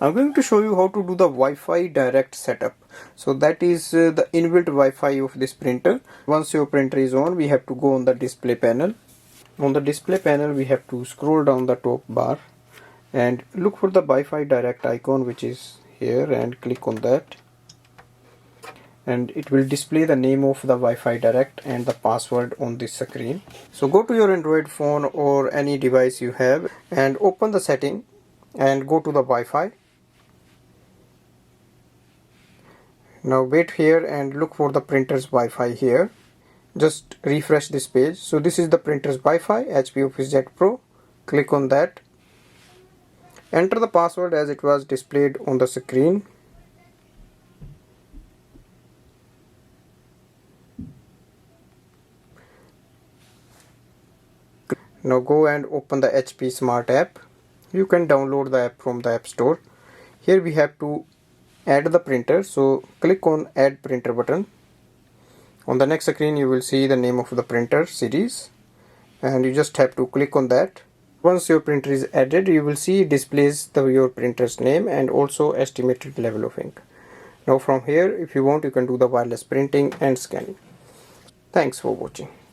I'm going to show you how to do the Wi-Fi direct setup. So that is the inbuilt Wi-Fi of this printer. Once your printer is on, we have to go on the display panel. On the display panel, we have to scroll down the top bar and look for the Wi-Fi direct icon, which is here, and click on that. And it will display the name of the Wi-Fi direct and the password on this screen. So go to your Android phone or any device you have and open the setting and go to the Wi-Fi. Now wait here and look for the printer's Wi-Fi here. Just refresh this page. So this is the printer's Wi-Fi, HP OfficeJet Pro. Click on that. Enter the password as it was displayed on the screen. Now go and open the HP Smart app. You can download the app from the App Store. Here we have to add the printer, so click on Add Printer button. On the next screen you will see the name of the printer series and you just have to click on that. Once your printer is added, you will see it displays your printer's name and also estimated level of ink. Now from here, if you want, you can do the wireless printing and scanning. Thanks for watching.